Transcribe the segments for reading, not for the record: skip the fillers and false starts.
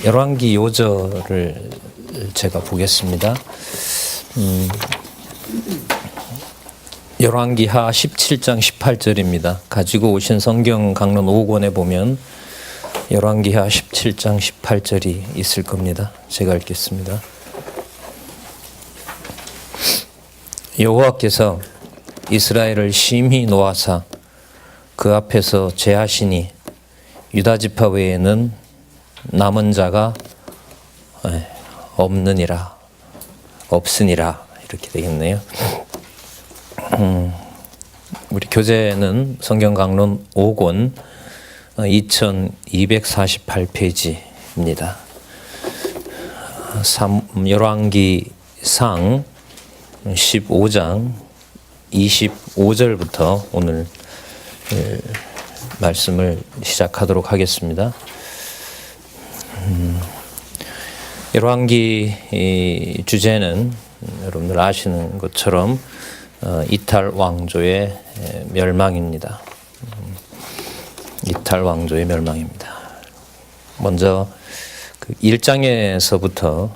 열왕기 요절을 제가 보겠습니다. 열왕기하 17장 18절입니다. 가지고 오신 성경 강론 5권에 보면 열왕기하 17장 18절이 있을 겁니다. 제가 읽겠습니다. 여호와께서 이스라엘을 심히 노하사 그 앞에서 제하시니 유다 지파 외에는 남은 자가 없으니라 이렇게 되겠네요. 우리 교재는 성경 강론 5권 2248페이지입니다. 열왕기상 15장 25절부터 오늘 말씀을 시작하도록 하겠습니다. 열왕기 주제는 여러분들 아시는 것처럼 이탈 왕조의 멸망입니다. 이탈 왕조의 멸망입니다. 먼저 그 1장에서부터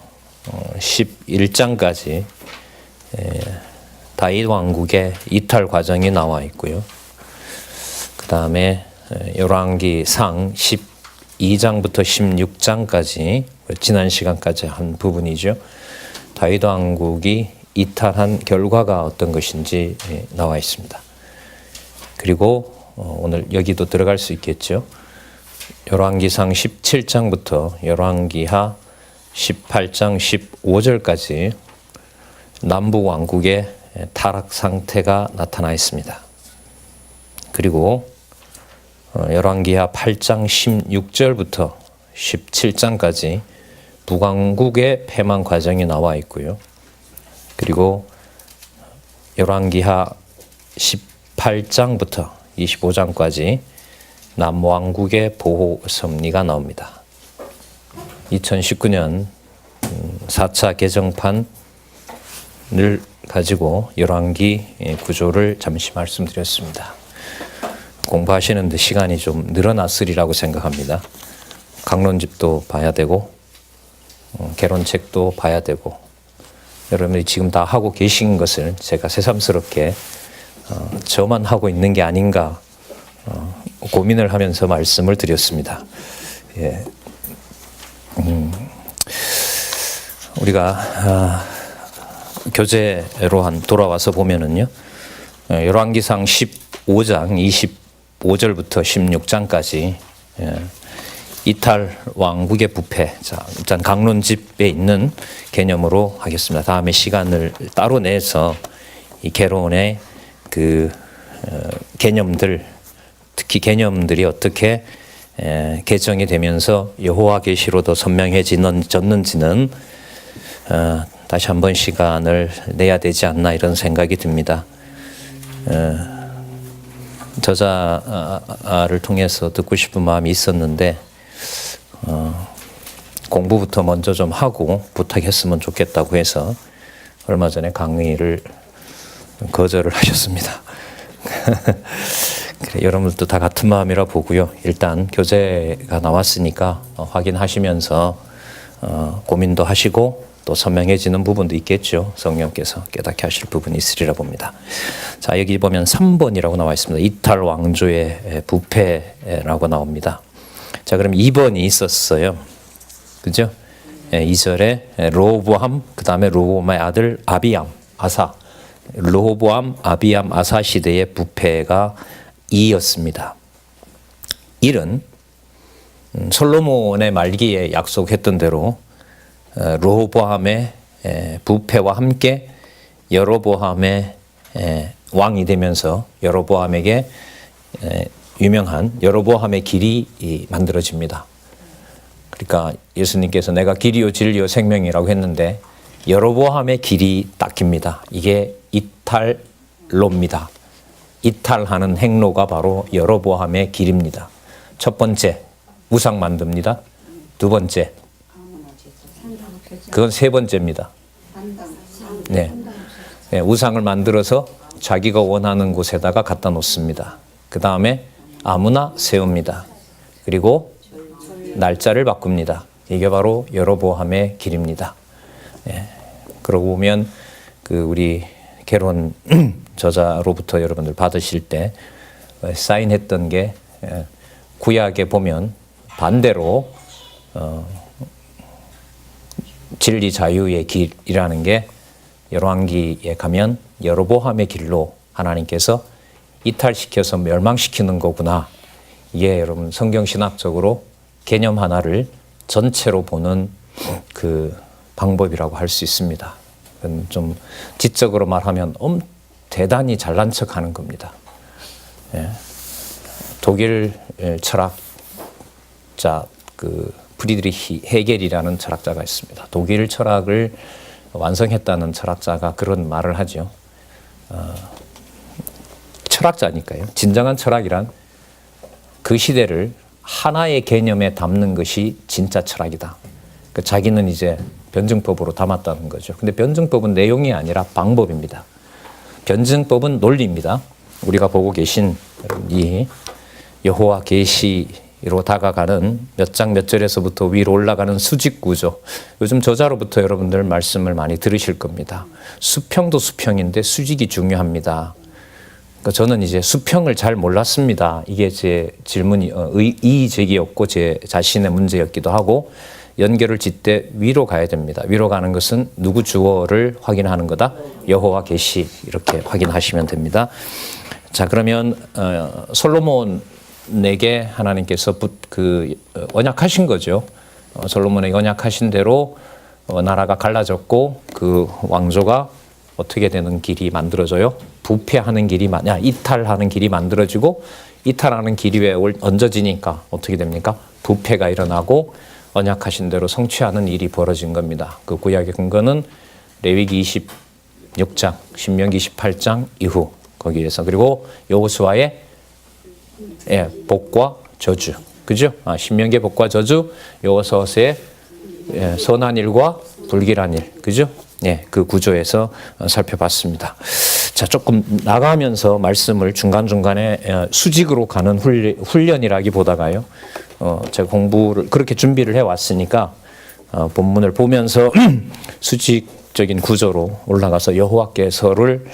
11장까지 다윗 왕국의 이탈 과정이 나와 있고요. 그 다음에 열왕기상 12장부터 16장까지 지난 시간까지 한 부분이죠. 다윗 왕국이 이탈한 결과가 어떤 것인지 나와 있습니다. 그리고 오늘 여기도 들어갈 수 있겠죠. 열왕기상 17장부터 열왕기하 18장 15절까지 남북 왕국의 타락 상태가 나타나 있습니다. 그리고 열왕기하 8장 16절부터 17장까지 북왕국의 패망 과정이 나와 있고요. 그리고 열왕기하 18장부터 25장까지 남왕국의 보호 섭리가 나옵니다. 2019년 4차 개정판을 가지고 열왕기 구조를 잠시 말씀드렸습니다. 공부하시는데 시간이 좀 늘어났으리라고 생각합니다. 강론집도 봐야 되고 개론책도 봐야 되고 여러분들이 지금 다 하고 계신 것을 제가 새삼스럽게 저만 하고 있는 게 아닌가 고민을 하면서 말씀을 드렸습니다. 예. 우리가 교재로 돌아와서 보면은요, 열왕기상 15장 25절부터 16장까지 이탈 왕국의 부패. 자, 일단 강론집에 있는 개념으로 하겠습니다. 다음에 시간을 따로 내서 이 개론의 그 개념들, 특히 개념들이 어떻게 개정이 되면서 여호와 계시로 더 선명해졌는지는 다시 한번 시간을 내야 되지 않나 이런 생각이 듭니다. 저자를 통해서 듣고 싶은 마음이 있었는데 공부부터 먼저 좀 하고 부탁했으면 좋겠다고 해서 얼마 전에 강의를 거절을 하셨습니다. 그래, 여러분들도 다 같은 마음이라 보고요. 일단 교재가 나왔으니까 확인하시면서 고민도 하시고 또 선명해지는 부분도 있겠죠. 성령께서 깨닫게 하실 부분이 있으리라 봅니다. 자, 여기 보면 3번이라고 나와 있습니다. 이탈 왕조의 부패라고 나옵니다. 자, 그럼 2번이 있었어요. 그죠? 2절에 르호보암, 그 다음에 르호보암의 아들 아비암, 아사. 르호보암, 아비암, 아사 시대의 부패가 2였습니다. 1은 솔로몬의 말기에 약속했던 대로 르호보암의 부패와 함께 여로보암의 왕이 되면서 여로보암에게 유명한 여로보암의 길이 만들어집니다. 그러니까 예수님께서 내가 길이요 진리요 생명이라고 했는데 여로보암의 길이 닦입니다. 이게 이탈로입니다. 이탈하는 행로가 바로 여로보암의 길입니다. 첫 번째, 우상 만듭니다. 두 번째, 그건 세 번째입니다. 네. 네, 우상을 만들어서 자기가 원하는 곳에다가 갖다 놓습니다. 그 다음에 아무나 세웁니다. 그리고 날짜를 바꿉니다. 이게 바로 여로보암의 길입니다. 예. 그러고 보면 그 우리 개론 저자로부터 여러분들 받으실 때 사인했던 게 구약에 보면 반대로 진리 자유의 길이라는 게 열왕기에 가면 여로보암의 길로 하나님께서 이탈시켜서 멸망시키는 거구나. 이게 여러분 성경신학적으로 개념 하나를 전체로 보는 그 방법이라고 할 수 있습니다. 좀 지적으로 말하면 대단히 잘난 척하는 겁니다. 예. 독일 철학자 그 프리드리히 헤겔이라는 철학자가 있습니다. 독일 철학을 완성했다는 철학자가 그런 말을 하죠. 철학자니까요. 진정한 철학이란 그 시대를 하나의 개념에 담는 것이 진짜 철학이다. 그러니까 자기는 이제 변증법으로 담았다는 거죠. 근데 변증법은 내용이 아니라 방법입니다. 변증법은 논리입니다. 우리가 보고 계신 이 여호와 계시로 다가가는 몇 장 몇 절에서부터 위로 올라가는 수직 구조. 요즘 저자로부터 여러분들 말씀을 많이 들으실 겁니다. 수평도 수평인데 수직이 중요합니다. 그러니까 저는 이제 수평을 잘 몰랐습니다. 이게 제 질문이 이의 제기였고 제 자신의 문제였기도 하고 연결을 짓되 위로 가야 됩니다. 위로 가는 것은 누구 주어를 확인하는 거다. 여호와 계시 이렇게 확인하시면 됩니다. 그러면 솔로몬에게 하나님께서 언약하신 거죠. 솔로몬에게 언약하신 대로 나라가 갈라졌고 그 왕조가 어떻게 되는 길이 만들어져요? 부패하는 길이 이탈하는 길이 만들어지고 이탈하는 길이 왜 얹어지니까 어떻게 됩니까? 부패가 일어나고 언약하신 대로 성취하는 일이 벌어진 겁니다. 그 구약의 근거는 레위기 26장, 신명기 18장 이후 거기에서 그리고 여호수아의 복과 저주, 그죠? 신명기의 복과 저주, 여호수아의 선한 일과 불길한 일, 그죠? 그 구조에서 살펴봤습니다. 조금 나가면서 말씀을 중간중간에 수직으로 가는 훈련이라기보다가요. 제가 공부를 그렇게 준비를 해왔으니까 본문을 보면서 수직적인 구조로 올라가서 여호와께서를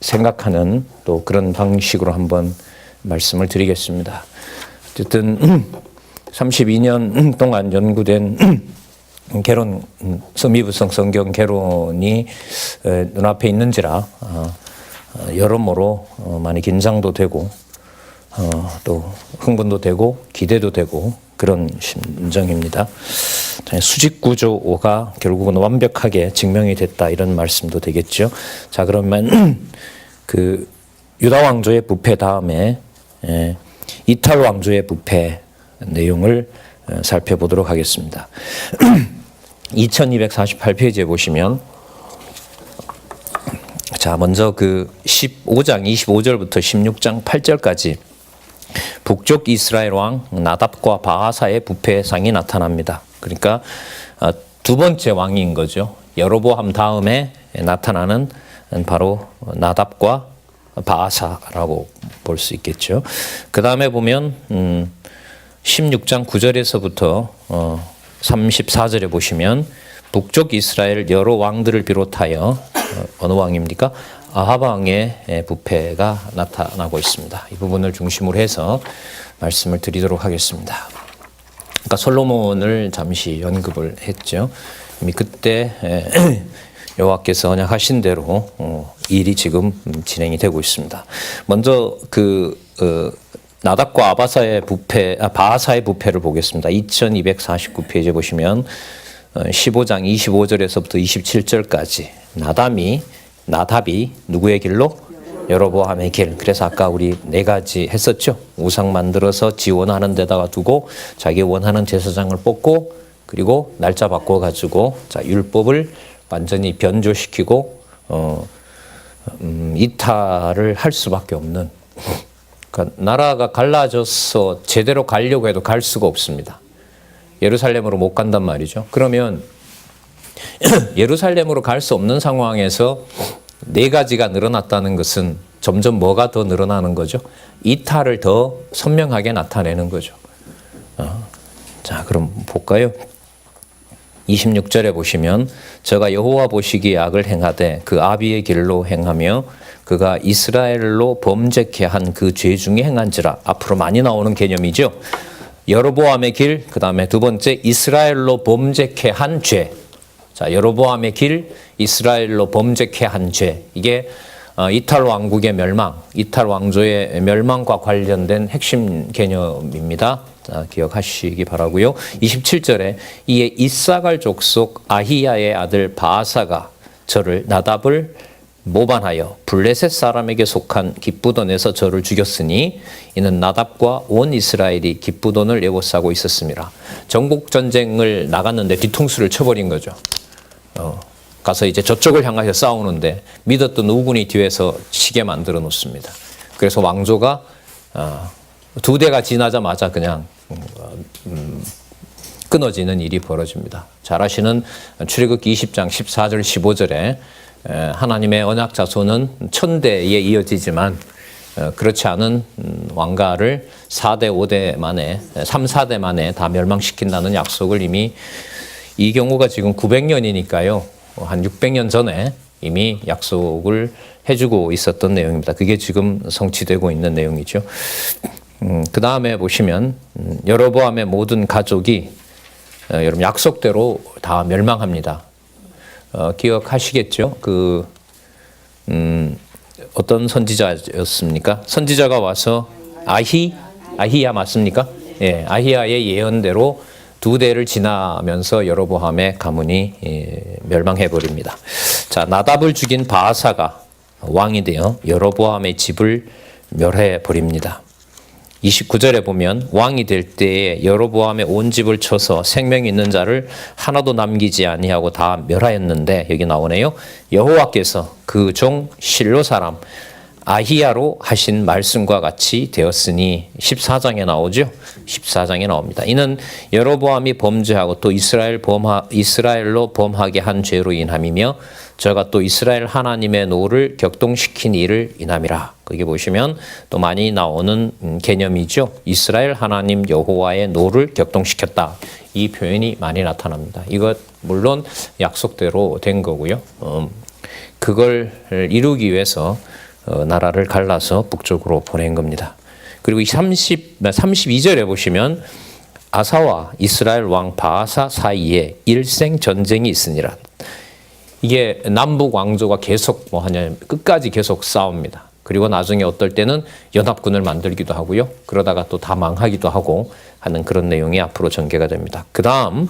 생각하는 또 그런 방식으로 한번 말씀을 드리겠습니다. 어쨌든 32년 동안 연구된 개론, 서미부성 성경 개론이 눈앞에 있는지라 여러모로 많이 긴장도 되고 또 흥분도 되고 기대도 되고 그런 심정입니다. 수직 구조가 결국은 완벽하게 증명이 됐다 이런 말씀도 되겠죠. 그러면 그 유다 왕조의 부패 다음에 이탈 왕조의 부패 내용을 살펴보도록 하겠습니다. 2248페이지에 보시면 먼저 그 15장 25절부터 16장 8절까지 북쪽 이스라엘 왕 나답과 바하사의 부패상이 나타납니다. 그러니까 두 번째 왕인 거죠. 여로보암 다음에 나타나는 바로 나답과 바하사라고 볼 수 있겠죠. 그 다음에 보면 16장 9절에서부터 34절에 보시면 북쪽 이스라엘 여러 왕들을 비롯하여 어느 왕입니까? 아합 왕의 부패가 나타나고 있습니다. 이 부분을 중심으로 해서 말씀을 드리도록 하겠습니다. 그러니까 솔로몬을 잠시 언급을 했죠. 이미 그때 여호와께서 언약하신 대로 일이 지금 진행이 되고 있습니다. 먼저 나답과 바하사의 부패를 보겠습니다. 2249페이지에 보시면 15장 25절에서부터 27절까지 나답이 누구의 길로? 여로보암의 길. 그래서 아까 우리 네 가지 했었죠. 우상 만들어서 지 원하는 데다가 두고 자기 원하는 제사장을 뽑고 그리고 날짜 바꿔가지고 율법을 완전히 변조시키고 이탈을 할 수밖에 없는. 그러니까 나라가 갈라져서 제대로 가려고 해도 갈 수가 없습니다. 예루살렘으로 못 간단 말이죠. 그러면 예루살렘으로 갈 수 없는 상황에서 네 가지가 늘어났다는 것은 점점 뭐가 더 늘어나는 거죠? 이탈을 더 선명하게 나타내는 거죠. 그럼 볼까요? 26절에 보시면 저가 여호와 보시기에 악을 행하되 그 아비의 길로 행하며 그가 이스라엘로 범죄케 한 그 죄 중에 행한지라. 앞으로 많이 나오는 개념이죠. 여로보암의 길, 그 다음에 두 번째 이스라엘로 범죄케 한 죄. 자, 여로보암의 길, 이스라엘로 범죄케 한 죄. 이게 이탈 왕국의 멸망, 이탈 왕조의 멸망과 관련된 핵심 개념입니다. 자, 기억하시기 바라고요. 27절에 이에 이사갈 족속 아히야의 아들 바아사가 저를 나답을 모반하여 블레셋 사람에게 속한 기쁘돈에서 저를 죽였으니 이는 나답과 온 이스라엘이 기쁘돈을 에워싸고 있었습니다. 정복 전쟁을 나갔는데 뒤통수를 쳐버린 거죠. 가서 이제 저쪽을 향해서 싸우는데 믿었던 우군이 뒤에서 치게 만들어 놓습니다. 그래서 왕조가 두 대가 지나자마자 그냥 끊어지는 일이 벌어집니다. 잘 아시는 출애굽기 20장 14절 15절에 하나님의 언약 자손은 1000대에 이어지지만 그렇지 않은 왕가를 4대 5대 만에 3, 4대 만에 다 멸망시킨다는 약속을 이미 이 경우가 지금 900년이니까요. 한 600년 전에 이미 약속을 해주고 있었던 내용입니다. 그게 지금 성취되고 있는 내용이죠. 그 다음에 보시면 여로보암의 모든 가족이 여러분 약속대로 다 멸망합니다. 기억하시겠죠? 어떤 선지자였습니까? 선지자가 와서 아히야 맞습니까? 예, 아히야의 예언대로 두 대를 지나면서 여로보암의 가문이 멸망해 버립니다. 자, 나답을 죽인 바아사가 왕이 되어 여로보암의 집을 멸해 버립니다. 29절에 보면 왕이 될 때에 여로보암의 온 집을 쳐서 생명 있는 자를 하나도 남기지 아니하고 다 멸하였는데 여기 나오네요. 여호와께서 그 종 실로 사람 아히야로 하신 말씀과 같이 되었으니 14장에 나오죠. 14장에 나옵니다. 이는 여로보암이 범죄하고 또 이스라엘로 범하게 한 죄로 인함이며 저가 또 이스라엘 하나님의 노를 격동시킨 일을 인함이라. 거기 보시면 또 많이 나오는 개념이죠. 이스라엘 하나님 여호와의 노를 격동시켰다. 이 표현이 많이 나타납니다. 이것 물론 약속대로 된 거고요. 그걸 이루기 위해서 나라를 갈라서 북쪽으로 보낸 겁니다. 그리고 32절에 보시면 아사와 이스라엘 왕 바아사 사이에 일생 전쟁이 있으니라. 이게 남북 왕조가 계속 끝까지 계속 싸웁니다. 그리고 나중에 어떨 때는 연합군을 만들기도 하고요. 그러다가 또 다 망하기도 하고 하는 그런 내용이 앞으로 전개가 됩니다. 그 다음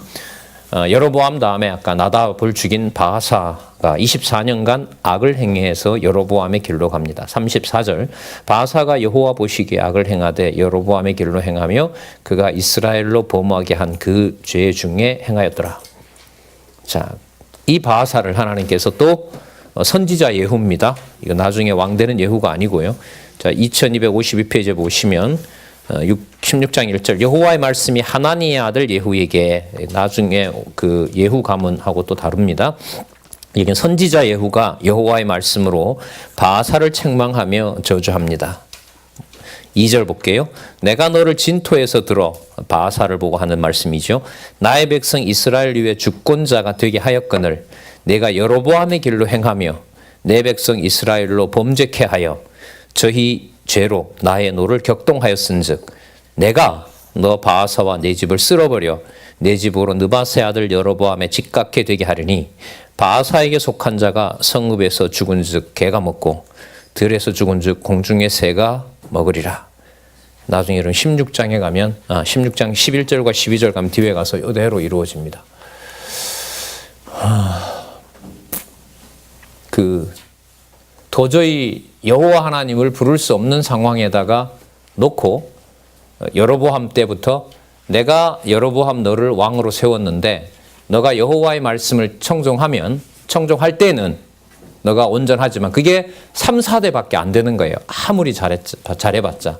여로보암 다음에 아까 나답을 죽인 바아사가 24년간 악을 행해서 여로보암의 길로 갑니다. 34절 바아사가 여호와 보시기에 악을 행하되 여로보암의 길로 행하며 그가 이스라엘로 범하게 한 그 죄 중에 행하였더라. 자, 이 바아사를 하나님께서 또 선지자 예후입니다. 이거 나중에 왕 되는 예후가 아니고요. 자, 2252페이지에 보시면 16장 1절 여호와의 말씀이 하나니의 아들 예후에게 나중에 그 예후 가문하고 또 다릅니다. 이게 선지자 예후가 여호와의 말씀으로 바아사를 책망하며 저주합니다. 2절 볼게요. 내가 너를 진토에서 들어 바아사를 보고 하는 말씀이죠. 나의 백성 이스라엘 위에 주권자가 되게 하였거늘 내가 여로보암의 길로 행하며 내 백성 이스라엘로 범죄케 하여 저희 죄로 나의 노를 격동하였은즉 내가 너 바아사와 내 집을 쓸어버려 내 집으로 느바세 아들 여로보암에 집값게 되게 하리니 바아사에게 속한 자가 성읍에서 죽은즉 개가 먹고 들에서 죽은즉 공중의 새가 먹으리라. 나중에 이런 16장에 가면 16장 11절과 12절 가면 뒤에 가서 이대로 이루어집니다. 도저히 여호와 하나님을 부를 수 없는 상황에다가 놓고 여로보암 때부터 내가 여로보암 너를 왕으로 세웠는데 너가 여호와의 말씀을 청종할 때는 너가 온전하지만 그게 3, 4대밖에 안 되는 거예요. 아무리 잘해봤자.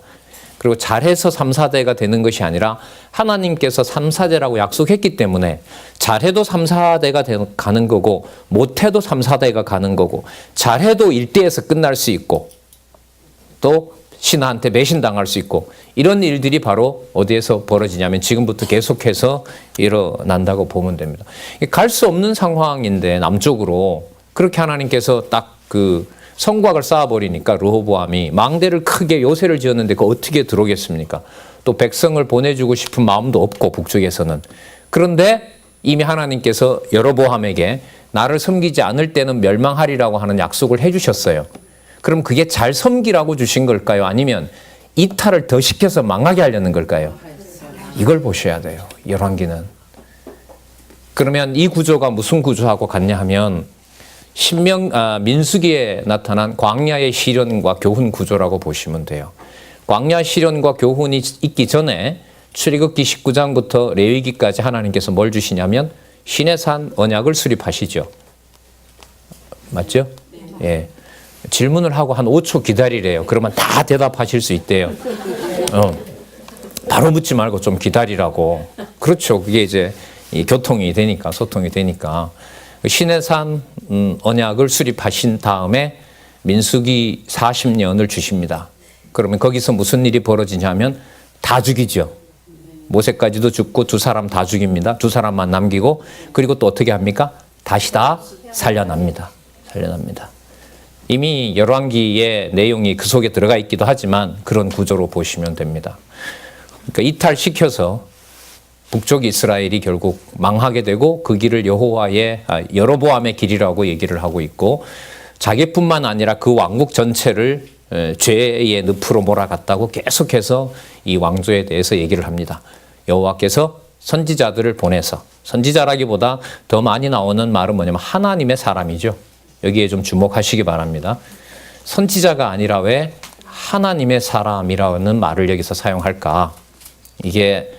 그리고 잘해서 3, 4대가 되는 것이 아니라 하나님께서 3, 4대라고 약속했기 때문에 잘해도 3, 4대가 가는 거고 못해도 3, 4대가 가는 거고 잘해도 1대에서 끝날 수 있고 또 신하한테 매신당할 수 있고 이런 일들이 바로 어디에서 벌어지냐면 지금부터 계속해서 일어난다고 보면 됩니다. 갈 수 없는 상황인데 남쪽으로 그렇게 하나님께서 딱 그 성곽을 쌓아버리니까 르호보암이 망대를 크게 요새를 지었는데 그 어떻게 들어오겠습니까? 또 백성을 보내주고 싶은 마음도 없고 북쪽에서는. 그런데 이미 하나님께서 여로보암에게 나를 섬기지 않을 때는 멸망하리라고 하는 약속을 해주셨어요. 그럼 그게 잘 섬기라고 주신 걸까요? 아니면 이탈을 더 시켜서 망하게 하려는 걸까요? 이걸 보셔야 돼요. 열왕기는. 그러면 이 구조가 무슨 구조하고 같냐 하면 민수기에 나타난 광야의 시련과 교훈 구조라고 보시면 돼요. 광야 시련과 교훈이 있기 전에 출애굽기 19장부터 레위기까지 하나님께서 뭘 주시냐면 시내산 언약을 수립하시죠. 맞죠? 예. 질문을 하고 한 5초 기다리래요. 그러면 다 대답하실 수 있대요. 바로 묻지 말고 좀 기다리라고. 그렇죠. 그게 이제 교통이 되니까, 소통이 되니까. 시내산 언약을 수립하신 다음에 민수기 40년을 주십니다. 그러면 거기서 무슨 일이 벌어지냐면 다 죽이죠. 모세까지도 죽고 두 사람 다 죽입니다. 두 사람만 남기고 그리고 또 어떻게 합니까? 다시 다 살려납니다. 살려납니다. 이미 열왕기의 내용이 그 속에 들어가 있기도 하지만 그런 구조로 보시면 됩니다. 그러니까 이탈시켜서 북쪽 이스라엘이 결국 망하게 되고 그 길을 여로보암의 길이라고 얘기를 하고 있고 자기뿐만 아니라 그 왕국 전체를 죄의 늪으로 몰아갔다고 계속해서 이 왕조에 대해서 얘기를 합니다. 여호와께서 선지자들을 보내서 선지자라기보다 더 많이 나오는 말은 뭐냐면 하나님의 사람이죠. 여기에 좀 주목하시기 바랍니다. 선지자가 아니라 왜 하나님의 사람이라는 말을 여기서 사용할까? 이게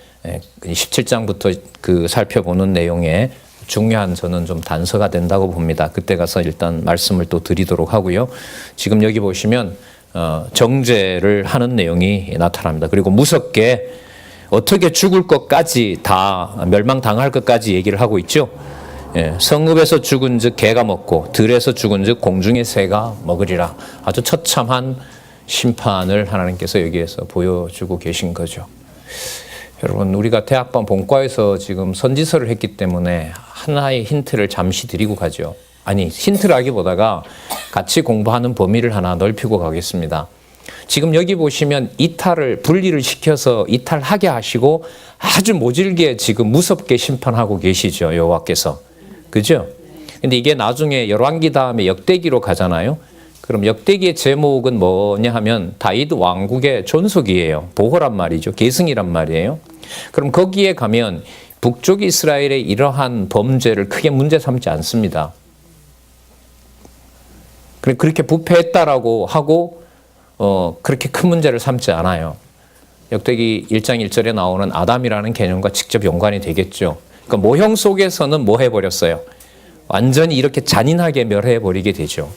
17장부터 그 살펴보는 내용에 중요한 저는 좀 단서가 된다고 봅니다. 그때 가서 일단 말씀을 또 드리도록 하고요. 지금 여기 보시면 정죄를 하는 내용이 나타납니다. 그리고 무섭게 어떻게 죽을 것까지 다 멸망당할 것까지 얘기를 하고 있죠. 예, 성읍에서 죽은 즉 개가 먹고 들에서 죽은 즉 공중의 새가 먹으리라. 아주 처참한 심판을 하나님께서 여기에서 보여주고 계신 거죠. 여러분 우리가 대학반 본과에서 지금 선지서를 했기 때문에 하나의 힌트를 잠시 드리고 가죠. 아니 힌트라기보다가 같이 공부하는 범위를 하나 넓히고 가겠습니다. 지금 여기 보시면 분리를 시켜서 이탈하게 하시고 아주 모질게 지금 무섭게 심판하고 계시죠. 여호와께서. 그죠? 근데 이게 나중에 열왕기 다음에 역대기로 가잖아요. 그럼 역대기의 제목은 뭐냐 하면 다윗 왕국의 존속이에요. 보호란 말이죠. 계승이란 말이에요. 그럼 거기에 가면 북쪽 이스라엘의 이러한 범죄를 크게 문제 삼지 않습니다. 그렇게 부패했다라고 하고 그렇게 큰 문제를 삼지 않아요. 역대기 1장 1절에 나오는 아담이라는 개념과 직접 연관이 되겠죠. 그러니까 모형 속에서는 뭐 해버렸어요? 완전히 이렇게 잔인하게 멸해버리게 되죠.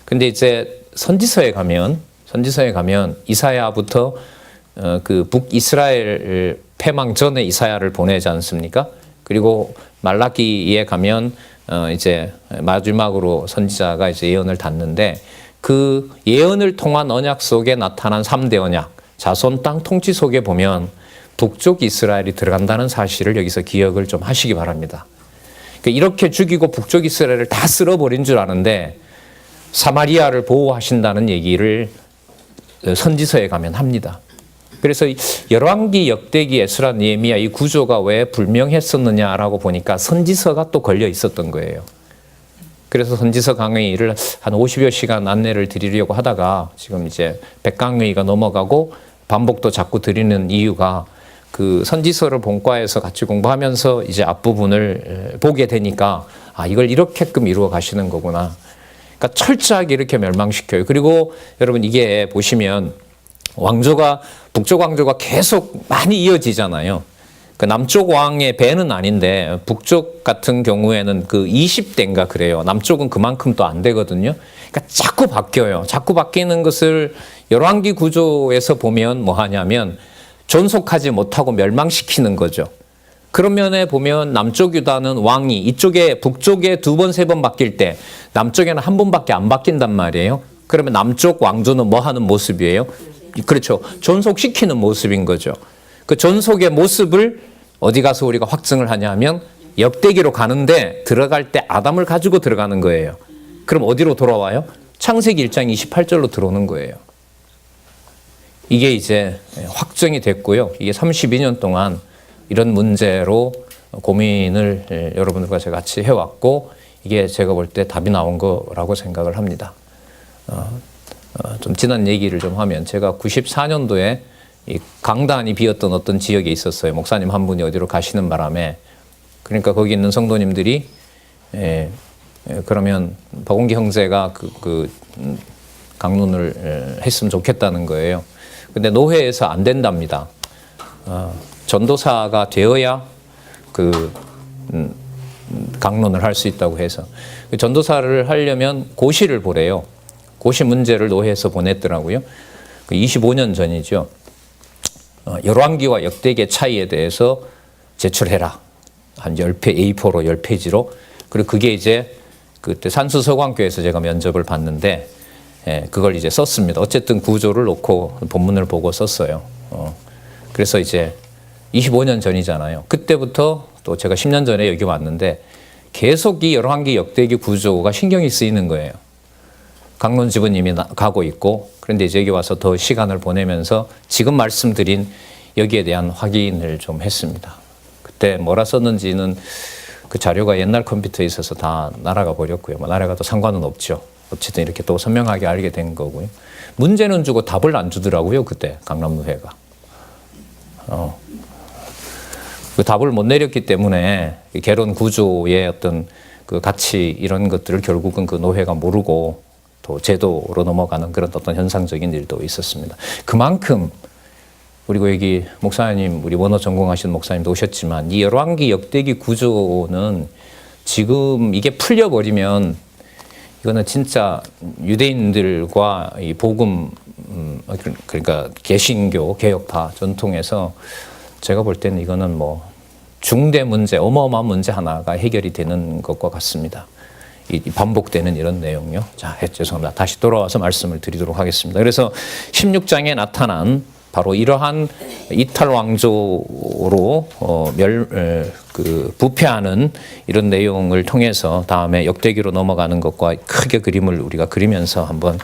근데 이제 선지서에 가면 이사야부터 그 북이스라엘 패망 전에 이사야를 보내지 않습니까? 그리고 말라기에 가면 이제 마지막으로 선지자가 이제 예언을 닫는데 그 예언을 통한 언약 속에 나타난 3대 언약, 자손 땅 통치 속에 보면 북쪽 이스라엘이 들어간다는 사실을 여기서 기억을 좀 하시기 바랍니다. 그러니까 이렇게 죽이고 북쪽 이스라엘을 다 쓸어버린 줄 아는데 사마리아를 보호하신다는 얘기를 선지서에 가면 합니다. 그래서 열왕기, 역대기, 에스라, 느헤미야 이 구조가 왜 불명했었느냐라고 보니까 선지서가 또 걸려 있었던 거예요. 그래서 선지서 강의를 한 50여 시간 안내를 드리려고 하다가 지금 이제 100강의가 넘어가고 반복도 자꾸 드리는 이유가 그 선지서를 본과에서 같이 공부하면서 이제 앞부분을 보게 되니까 이걸 이렇게끔 이루어 가시는 거구나. 그러니까 철저하게 이렇게 멸망시켜요. 그리고 여러분 이게 보시면 북쪽 왕조가 계속 많이 이어지잖아요. 그 남쪽 왕의 배는 아닌데 북쪽 같은 경우에는 그 20대인가 그래요. 남쪽은 그만큼 또 안 되거든요. 그러니까 자꾸 바뀌어요. 자꾸 바뀌는 것을 열왕기 구조에서 보면 뭐 하냐면 존속하지 못하고 멸망시키는 거죠. 그런 면에 보면 남쪽 유다는 왕이 이쪽에 북쪽에 2번, 3번 바뀔 때 남쪽에는 한 번밖에 안 바뀐단 말이에요. 그러면 남쪽 왕조는 뭐 하는 모습이에요? 그렇죠. 존속시키는 모습인 거죠. 그 존속의 모습을 어디 가서 우리가 확증을 하냐면 역대기로 가는데 들어갈 때 아담을 가지고 들어가는 거예요. 그럼 어디로 돌아와요? 창세기 1장 28절로 들어오는 거예요. 이게 이제 확정이 됐고요. 이게 32년 동안 이런 문제로 고민을 여러분들과 제가 같이 해왔고 이게 제가 볼 때 답이 나온 거라고 생각을 합니다. 좀 지난 얘기를 좀 하면 제가 94년도에 이 강단이 비었던 어떤 지역에 있었어요. 목사님 한 분이 어디로 가시는 바람에 그러니까 거기 있는 성도님들이 그러면 박원기 형제가 강론을 했으면 좋겠다는 거예요. 근데 노회에서 안 된답니다. 전도사가 되어야 강론을 할 수 있다고 해서 전도사를 하려면 고시를 보래요. 고시 문제를 노회에서 보냈더라고요. 25년 전이죠. 열왕기와 역대기의 차이에 대해서 제출해라. 한 10회, A4로 10페이지로. 그리고 그게 이제 그때 산수서광교에서 제가 면접을 봤는데 그걸 이제 썼습니다. 어쨌든 구조를 놓고 본문을 보고 썼어요. 그래서 이제 25년 전이잖아요. 그때부터 또 제가 10년 전에 여기 왔는데 계속 이 열왕기 역대기 구조가 신경이 쓰이는 거예요. 강론집은 이미 가고 있고 그런데 이제 여기 와서 더 시간을 보내면서 지금 말씀드린 여기에 대한 확인을 좀 했습니다. 그때 뭐라 썼는지는 그 자료가 옛날 컴퓨터에 있어서 다 날아가 버렸고요. 뭐 날아가도 상관은 없죠. 어쨌든 이렇게 또 선명하게 알게 된 거고요. 문제는 주고 답을 안 주더라고요. 그때 강남노회가. 그 답을 못 내렸기 때문에 개론 구조의 어떤 그 가치 이런 것들을 결국은 그 노회가 모르고 또 제도로 넘어가는 그런 어떤 현상적인 일도 있었습니다. 그만큼 그리고 여기 목사님 우리 원어 전공하신 목사님도 오셨지만 이 열왕기 역대기 구조는 지금 이게 풀려버리면 이거는 진짜 유대인들과 이 복음 그러니까 개신교 개혁파 전통에서 제가 볼 때는 이거는 뭐 중대 문제 어마어마한 문제 하나가 해결이 되는 것과 같습니다. 이 반복되는 이런 내용요. 자, 죄송합니다. 다시 돌아와서 말씀을 드리도록 하겠습니다. 그래서 16장에 나타난 바로 이러한 이탈 왕조로 부패하는 이런 내용을 통해서 다음에 역대기로 넘어가는 것과 크게 그림을 우리가 그리면서 한번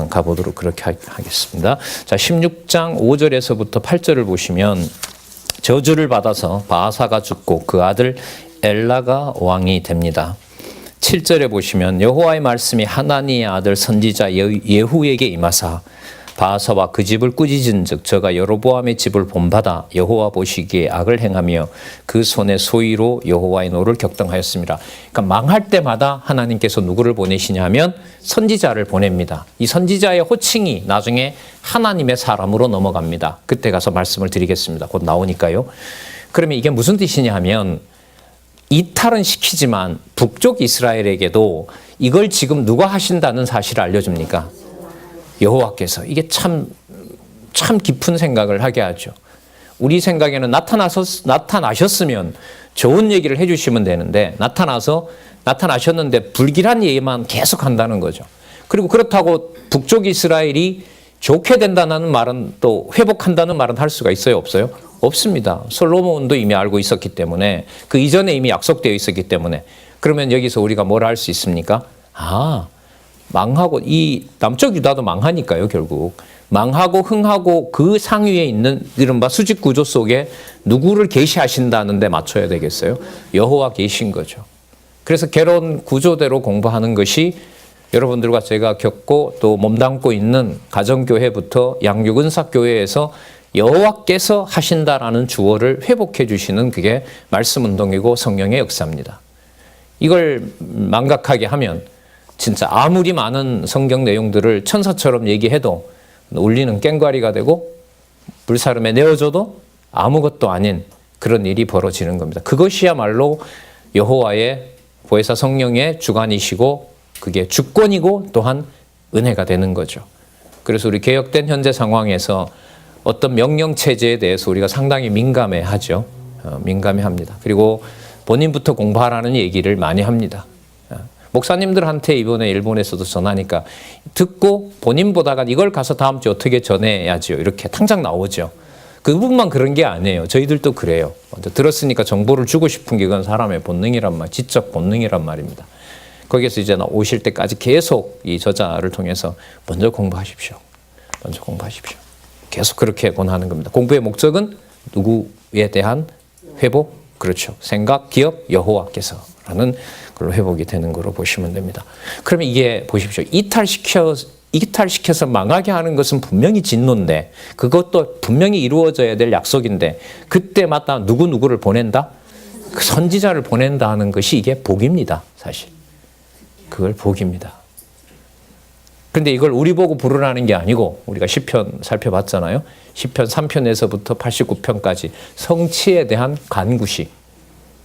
가보도록 그렇게 하겠습니다. 자, 16장 5절에서부터 8절을 보시면 저주를 받아서 바아사가 죽고 그 아들 엘라가 왕이 됩니다. 7절에 보시면 여호와의 말씀이 하나니의 아들 선지자 예후에게 임하사 바아사와 그 집을 꾸짖은즉 저가 여로보암의 집을 본받아 여호와 보시기에 악을 행하며 그 손의 소위로 여호와의 노를 격동하였습니다. 그러니까 망할 때마다 하나님께서 누구를 보내시냐 하면 선지자를 보냅니다. 이 선지자의 호칭이 나중에 하나님의 사람으로 넘어갑니다. 그때 가서 말씀을 드리겠습니다. 곧 나오니까요. 그러면 이게 무슨 뜻이냐 하면 이탈은 시키지만 북쪽 이스라엘에게도 이걸 지금 누가 하신다는 사실을 알려줍니까? 여호와께서. 이게 참 깊은 생각을 하게 하죠. 우리 생각에는 나타나셨으면 좋은 얘기를 해주시면 되는데 나타나셨는데 불길한 얘기만 계속 한다는 거죠. 그리고 그렇다고 북쪽 이스라엘이 좋게 된다는 말은 또 회복한다는 말은 할 수가 있어요? 없어요? 없습니다. 솔로몬도 이미 알고 있었기 때문에 그 이전에 이미 약속되어 있었기 때문에 그러면 여기서 우리가 뭘 할 수 있습니까? 망하고 이 남쪽 유다도 망하니까요. 결국 망하고 흥하고 그 상위에 있는 이른바 수직 구조 속에 누구를 계시하신다는 데 맞춰야 되겠어요? 여호와 계신 거죠. 그래서 개론 구조대로 공부하는 것이 여러분들과 제가 겪고 또 몸담고 있는 가정교회부터 양육은사교회에서 여호와께서 하신다라는 주어를 회복해 주시는 그게 말씀운동이고 성령의 역사입니다. 이걸 망각하게 하면 진짜 아무리 많은 성경 내용들을 천사처럼 얘기해도 울리는 꽹과리가 되고 불사름에 내어줘도 아무것도 아닌 그런 일이 벌어지는 겁니다. 그것이야말로 여호와의 보혜사 성령의 주관이시고 그게 주권이고 또한 은혜가 되는 거죠. 그래서 우리 개혁된 현재 상황에서 어떤 명령체제에 대해서 우리가 상당히 민감해하죠. 민감해합니다. 그리고 본인부터 공부하라는 얘기를 많이 합니다. 목사님들한테 이번에 일본에서도 전하니까 듣고 본인 보다가 이걸 가서 다음 주에 어떻게 전해야지요. 이렇게 당장 나오죠. 그분만 그런 게 아니에요. 저희들도 그래요. 먼저 들었으니까 정보를 주고 싶은 게 그건 사람의 본능이란 말, 지적 본능이란 말입니다. 거기에서 이제 오실 때까지 계속 이 저자를 통해서 먼저 공부하십시오. 먼저 공부하십시오. 계속 그렇게 권하는 겁니다. 공부의 목적은 누구에 대한 회복? 그렇죠. 생각, 기업, 여호와께서라는 걸로 회복이 되는 걸로 보시면 됩니다. 그러면 이게 보십시오. 이탈시켜서 망하게 하는 것은 분명히 진노인데 그것도 분명히 이루어져야 될 약속인데 그때마다 누구를 보낸다? 그 선지자를 보낸다 하는 것이 이게 복입니다. 사실. 그걸 복입니다. 그런데 이걸 우리 보고 부르라는 게 아니고 우리가 시편 살펴봤잖아요. 시편 3편에서부터 89편까지 성취에 대한 간구시.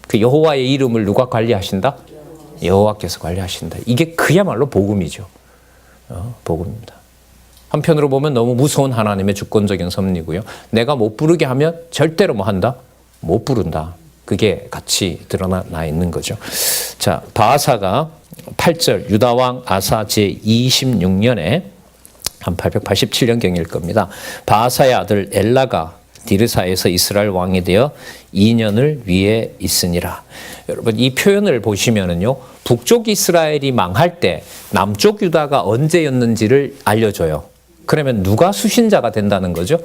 그 여호와의 이름을 누가 관리하신다? 여호와께서 관리하신다. 이게 그야말로 복음이죠. 복음입니다. 한편으로 보면 너무 무서운 하나님의 주권적인 섭리고요. 내가 못 부르게 하면 절대로 뭐 한다? 못 부른다. 그게 같이 드러나 있는 거죠. 자, 바하사가 8절 유다왕 아사 제26년에 한 887년경일 겁니다. 바하사의 아들 엘라가 디르사에서 이스라엘 왕이 되어 2년을 위에 있으니라. 여러분 이 표현을 보시면은요. 북쪽 이스라엘이 망할 때 남쪽 유다가 언제였는지를 알려줘요. 그러면 누가 수신자가 된다는 거죠?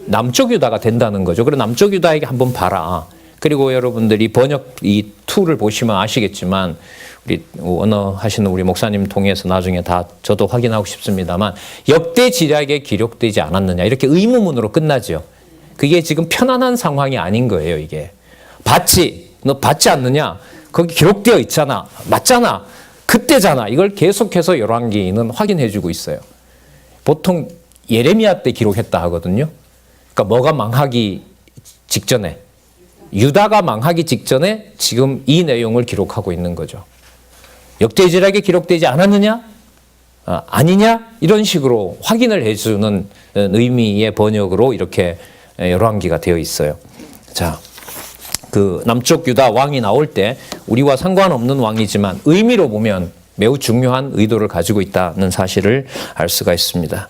남쪽 유다가 된다는 거죠. 그럼 남쪽 유다에게 한번 봐라. 그리고 여러분들이 번역 이 툴을 보시면 아시겠지만 우리 언어 하시는 우리 목사님 통해서 나중에 다 저도 확인하고 싶습니다만 역대 지략에 기록되지 않았느냐 이렇게 의문문으로 끝나죠. 그게 지금 편안한 상황이 아닌 거예요. 이게 받지 너 받지 않느냐 거기 기록되어 있잖아 맞잖아 그때잖아 이걸 계속해서 열왕기는 확인해주고 있어요. 보통 예레미야 때 기록했다 하거든요. 그러니까 뭐가 망하기 직전에 유다가 망하기 직전에 지금 이 내용을 기록하고 있는 거죠. 역대지략에 기록되지 않았느냐? 아니냐? 이런 식으로 확인을 해주는 의미의 번역으로 이렇게 열왕기가 되어 있어요. 자, 그 남쪽 유다 왕이 나올 때 우리와 상관없는 왕이지만 의미로 보면 매우 중요한 의도를 가지고 있다는 사실을 알 수가 있습니다.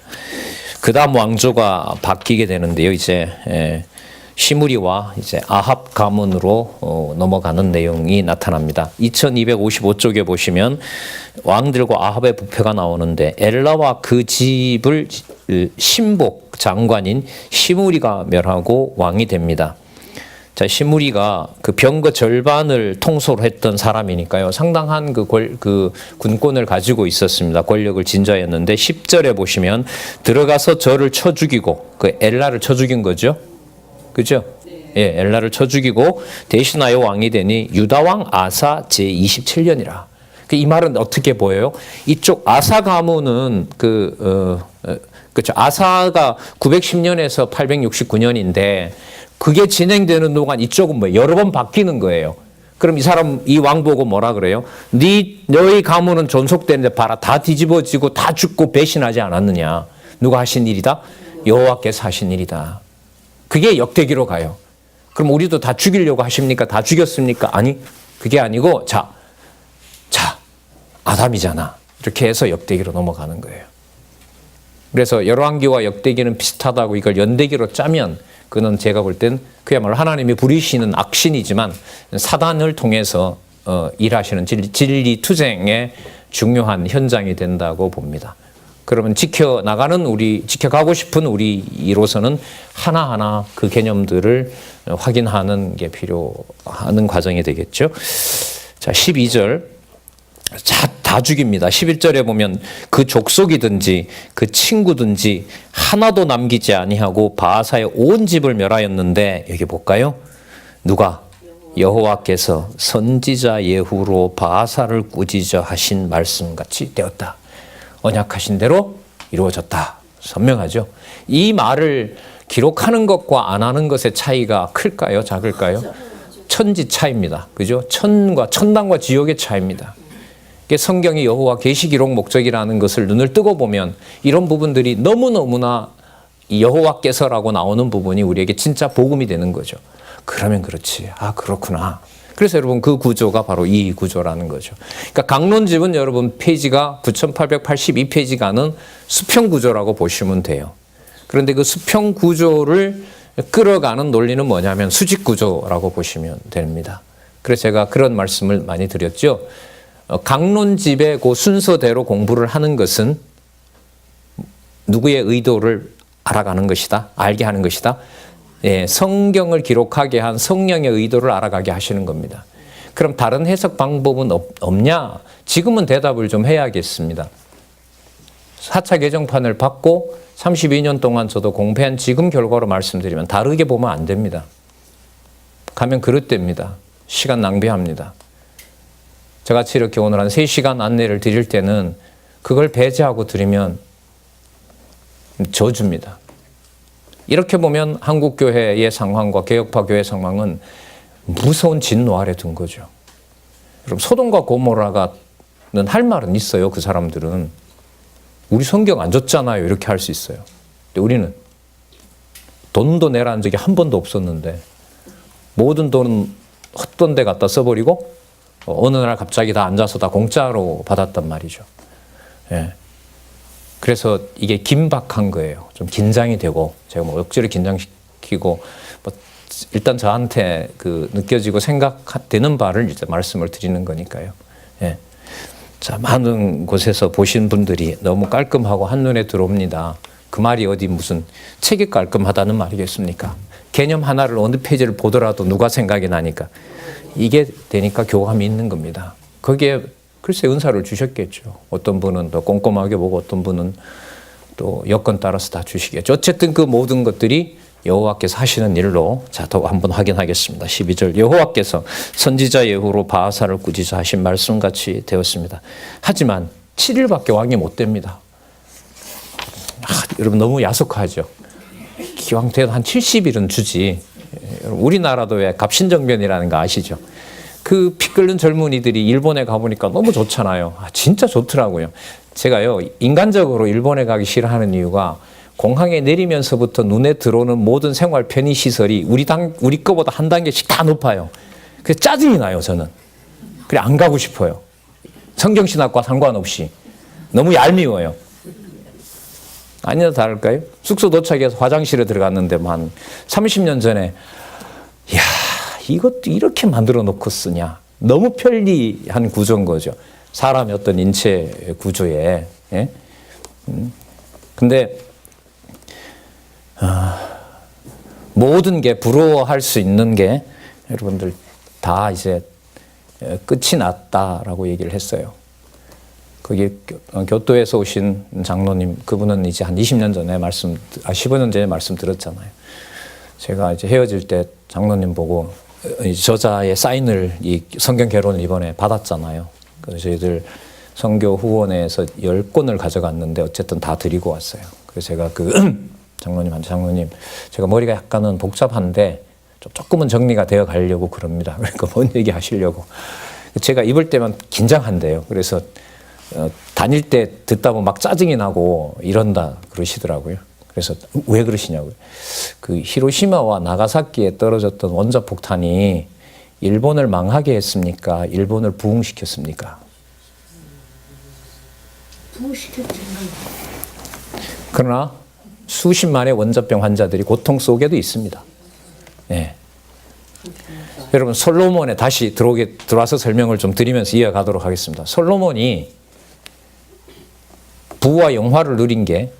그 다음 왕조가 바뀌게 되는데요. 이제 시므리와 이제 아합 가문으로 넘어가는 내용이 나타납니다. 2255쪽에 보시면 왕들과 아합의 부패가 나오는데 엘라와 그 집을 신복 장관인 시므리가 멸하고 왕이 됩니다. 자, 시므리가 그 병거 절반을 통솔 했던 사람이니까요. 상당한 그 군권을 가지고 있었습니다. 권력을 진저했는데 10절에 보시면 들어가서 저를 쳐 죽이고 그 엘라를 쳐 죽인 거죠. 그죠? 예, 엘라를 쳐 죽이고 대신하여 왕이 되니 유다왕 아사 제27년이라. 이 말은 어떻게 보여요? 이쪽 아사 가문은 그렇죠. 아사가 910년에서 869년인데 그게 진행되는 동안 이쪽은 뭐 여러 번 바뀌는 거예요. 그럼 이 왕 보고 뭐라 그래요? 너희 가문은 존속되는데 봐라 다 뒤집어지고 다 죽고 배신하지 않았느냐? 누가 하신 일이다? 여호와께서 하신 일이다. 그게 역대기로 가요. 그럼 우리도 다 죽이려고 하십니까? 다 죽였습니까? 아니, 그게 아니고 자, 아담이잖아. 이렇게 해서 역대기로 넘어가는 거예요. 그래서 열왕기와 역대기는 비슷하다고 이걸 연대기로 짜면 그는 제가 볼 땐 그야말로 하나님이 부리시는 악신이지만 사단을 통해서 일하시는 진리 투쟁의 중요한 현장이 된다고 봅니다. 그러면 지켜가고 싶은 우리로서는 하나하나 그 개념들을 확인하는 게 필요한 과정이 되겠죠. 자, 12절. 다 죽입니다. 11절에 보면 그 족속이든지 그 친구든지 하나도 남기지 아니하고 바하사의 온 집을 멸하였는데 여기 볼까요? 누가? 여호와께서 선지자 예후로 바하사를 꾸짖어 하신 말씀같이 되었다. 언약하신 대로 이루어졌다. 선명하죠. 이 말을 기록하는 것과 안 하는 것의 차이가 클까요? 작을까요? 천지 차이입니다. 그죠? 천당과 지옥의 차이입니다. 성경이 여호와 계시기록 목적이라는 것을 눈을 뜨고 보면 이런 부분들이 너무너무나 여호와께서라고 나오는 부분이 우리에게 진짜 복음이 되는 거죠. 그러면 그렇지. 아, 그렇구나. 그래서 여러분 그 구조가 바로 이 구조라는 거죠. 그러니까 강론집은 여러분 페이지가 9882페이지가는 수평 구조라고 보시면 돼요. 그런데 그 수평 구조를 끌어가는 논리는 뭐냐면 수직 구조라고 보시면 됩니다. 그래서 제가 그런 말씀을 많이 드렸죠. 강론집의 그 순서대로 공부를 하는 것은 누구의 의도를 알아가는 것이다. 알게 하는 것이다. 예, 성경을 기록하게 한 성령의 의도를 알아가게 하시는 겁니다. 그럼 다른 해석 방법은 없냐? 지금은 대답을 좀 해야겠습니다. 4차 개정판을 받고 32년 동안 저도 공부한 지금 결과로 말씀드리면 다르게 보면 안 됩니다. 가면 그릇됩니다. 시간 낭비합니다. 저같이 이렇게 오늘 한 3시간 안내를 드릴 때는 그걸 배제하고 드리면 저주입니다. 이렇게 보면 한국교회의 상황과 개혁파 교회 상황은 무서운 진노 아래 둔 거죠. 여러분, 소돔과 고모라가는 할 말은 있어요. 그 사람들은. 우리 성경 안 줬잖아요. 이렇게 할 수 있어요. 근데 우리는 돈도 내라는 적이 한 번도 없었는데 모든 돈은 헛돈 데 갖다 써버리고 어느 날 갑자기 다 앉아서 다 공짜로 받았단 말이죠. 예. 그래서 이게 긴박한 거예요. 좀 긴장이 되고 제가 뭐 억지로 긴장시키고 뭐 일단 저한테 그 느껴지고 생각되는 바를 이제 말씀을 드리는 거니까요. 예. 자, 많은 곳에서 보신 분들이 너무 깔끔하고 한눈에 들어옵니다. 그 말이 어디 무슨 책이 깔끔하다는 말이겠습니까? 개념 하나를 어느 페이지를 보더라도 누가 생각이 나니까 이게 되니까 교감이 있는 겁니다. 거기에 글쎄 은사를 주셨겠죠. 어떤 분은 더 꼼꼼하게 보고 어떤 분은 또 여건 따라서 다 주시겠죠. 어쨌든 그 모든 것들이 여호와께서 하시는 일로 자, 더 한번 확인하겠습니다. 12절 여호와께서 선지자 예후로 바하사를 꾸짖어 하신 말씀같이 되었습니다. 하지만 7일밖에 왕이 못 됩니다. 여러분 너무 야속하죠. 기왕 돼도 한 70일은 주지. 우리나라도 왜 갑신정변이라는 거 아시죠? 그 피 끓는 젊은이들이 일본에 가보니까 너무 좋잖아요. 진짜 좋더라고요. 제가요, 인간적으로 일본에 가기 싫어하는 이유가 공항에 내리면서부터 눈에 들어오는 모든 생활 편의시설이 우리 거보다 한 단계씩 다 높아요. 그래서 짜증이 나요, 저는. 그래, 안 가고 싶어요. 성경신학과 상관없이. 너무 얄미워요. 아니나 다를까요? 숙소 도착해서 화장실에 들어갔는데 한 30년 전에 이야, 이것도 이렇게 만들어 놓고 쓰냐. 너무 편리한 구조인 거죠. 사람의 어떤 인체 구조에. 예? 근데 모든 게 부러워할 수 있는 게 여러분들 다 이제 끝이 났다라고 얘기를 했어요. 거기 교토에서 오신 장로님, 그분은 이제 한 20년 전에 15년 전에 말씀 들었잖아요. 제가 이제 헤어질 때 장로님 보고 저자의 사인을 이 성경 개론을 이번에 받았잖아요. 그래서 저희들 선교 후원회에서 10권을 가져갔는데 어쨌든 다 드리고 왔어요. 그래서 제가 그 장로님한테 장로님, 제가 머리가 약간은 복잡한데 조금은 정리가 되어 가려고 그럽니다. 그러니까 뭔 얘기 하시려고. 제가 입을 때만 긴장한대요. 그래서 다닐 때 듣다 보면 막 짜증이 나고 이런다 그러시더라고요. 그래서 왜 그러시냐고요. 그 히로시마와 나가사키에 떨어졌던 원자폭탄이 일본을 망하게 했습니까? 일본을 부흥시켰습니까? 부흥시켰죠. 그러나 수십만의 원자병 환자들이 고통 속에도 있습니다. 네. 여러분 솔로몬에 다시 들어와서 설명을 좀 드리면서 이어가도록 하겠습니다. 솔로몬이 부와 영화를 누린 게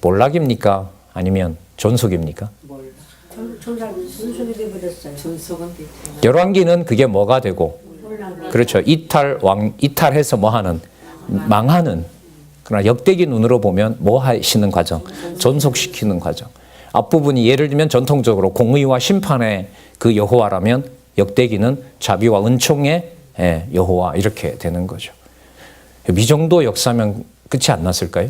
몰락입니까? 아니면 존속입니까? 존속이 되어버렸어요. 열왕기는 그게 뭐가 되고, 그렇죠. 이탈해서 뭐 하는, 망하는. 그러나 역대기 눈으로 보면 뭐 하시는 과정? 존속시키는 과정. 앞부분이 예를 들면 전통적으로 공의와 심판의 그 여호와라면 역대기는 자비와 은총의 여호와 이렇게 되는 거죠. 이 정도 역사면 끝이 안 났을까요?